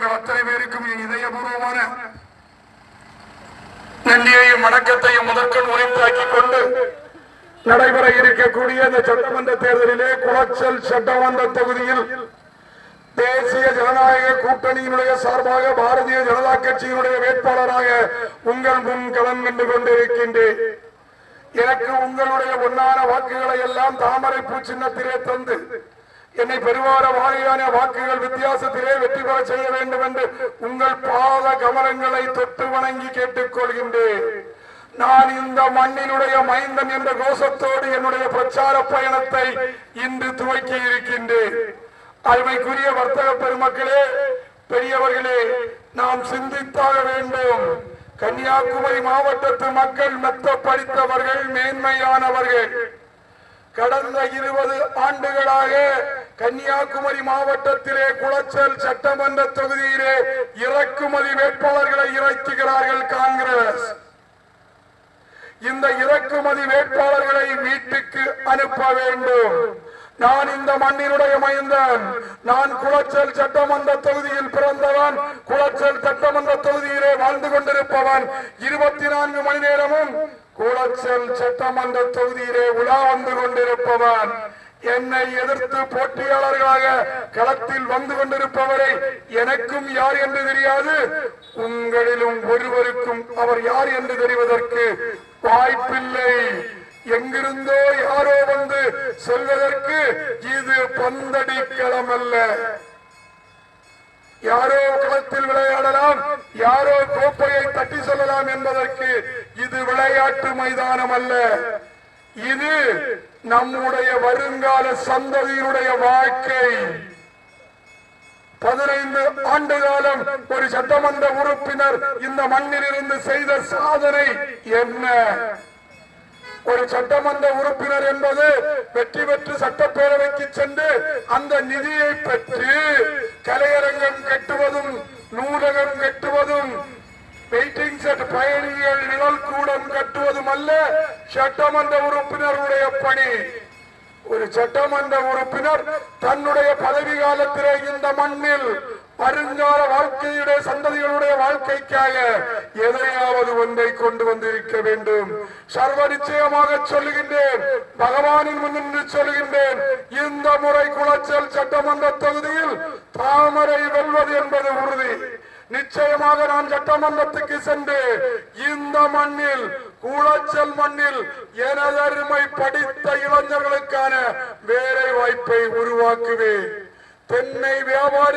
உங்கள் அத்தனை பேருக்கும் என் இதயபூர்வமான நன்றியையும் வணக்கத்தையும் முதற்கண் உரைத்தாக்கிக் கொண்டு நடைபெற இருக்கக்கூடிய இந்த சட்டமன்ற தேர்தலிலே குளச்சல் சட்டமன்ற தொகுதியில் தேசிய ஜனநாயக கூட்டணியினுடைய சார்பாக பாரதிய ஜனதா கட்சியினுடைய வேட்பாளராக உங்கள் முன் களம் கண்டு கொண்டிருக்கின்றேன். எனக்கு உங்களுடைய பொன்னான வாக்குகளை எல்லாம் தாமரைப்பூ சின்னத்திலே தந்து என்னை பெருவார வாரியான வாக்குகள் வித்தியாசத்திலே வெற்றி பெற செய்ய வேண்டும் என்று உங்கள் பாத கமலங்களை தொட்டு வணங்கி கேட்டுக் கொள்கின்றேன். நான் இந்த மண்ணினுடைய மைந்தன் என்ற கோஷத்தோடு என்னுடைய பிரச்சார பயணத்தை இன்று துவக்கி இருக்கின்றேன். அருமைக்குரிய வர்த்தக பெருமக்களே, பெரியவர்களே, நாம் சிந்தித்தாக வேண்டும். கன்னியாகுமரி மாவட்டத்து மக்கள் மெத்த படித்தவர்கள், மேன்மையானவர்கள். கடந்த 20 ஆண்டுகளாக கன்னியாகுமரி மாவட்டத்திலே குளச்சல் சட்டமன்ற தொகுதியிலே இறக்குமதி வேட்பாளர்களை இறக்குகிறார்கள் காங்கிரஸ். இந்த இறக்குமதி வேட்பாளர்களை வீட்டுக்கு அனுப்ப வேண்டும். நான் இந்த மண்ணினுடைய மைந்தன். நான் குளச்சல் சட்டமன்ற தொகுதியில் பிறந்தவன். குளச்சல் சட்டமன்ற தொகுதியிலே வாழ்ந்து கொண்டிருப்பவன். 24 மணி நேரமும் குளச்சல் சட்டமன்ற தொகுதியிலே உலா வந்து கொண்டிருப்பவன். என்னை எதிர்த்து போட்டியாளர்களாக களத்தில் வந்து கொண்டிருப்பவரை எனக்கும் யார் என்று தெரியாது, உங்களிலும் ஒருவருக்கும் அவர் யார் என்று தெரிவதற்கு வாய்ப்பில்லை. எங்கிருந்தோ யாரோ வந்து சொல்வதற்கு இது பந்தடி களம் அல்ல. யாரோ களத்தில் விளையாடலாம், யாரோ கோப்பையை தட்டி சொல்லலாம் என்பதற்கு இது விளையாட்டு மைதானம் அல்ல. இது நம்முடைய வருங்கால சந்ததியினுடைய வாழ்க்கை. 15 ஆண்டு காலம் ஒரு சட்டமன்ற உறுப்பினர் இந்த மண்ணில் இருந்து செய்த சாதனை என்ன? ஒரு சட்டமன்ற உறுப்பினர் என்பது வெற்றி பெற்று சட்டப்பேரவைக்கு சென்று அந்த நிதியை பெற்று கலையரங்கம் கட்டுவதும், நூலகம் கட்டுவதும், வெயிட்டிங் செட், பயணிகள் நிழல் கூடம் கட்டுவதும் அல்ல சட்டமன்ற உறுப்பினருடைய பணி. ஒரு சட்டமன்ற உறுப்பினர் தன்னுடைய பதவி காலத்திலே இந்த மண்ணில் வருங்கால வாழ்க்கையுடைய சந்ததிகளுடைய வாழ்க்கைக்காக எதையாவது ஒன்றை கொண்டு வந்திருக்க வேண்டும். சர்வ நிச்சயமாக சொல்லுகின்றேன், பகவானின் முன்னின்று சொல்லுகின்றேன், இந்த முறை குளச்சல் சட்டமன்ற தொகுதியில் தாமரை வெல்வது என்பது உறுதி. நிச்சயமாக நான் சட்டமன்றத்துக்கு சென்று இந்த மண்ணில், குளச்சல் மண்ணில் எனதருமை படித்த இளைஞர்களுக்கான வேலை வாய்ப்பை உருவாக்குவேன். தென்னை வியாபார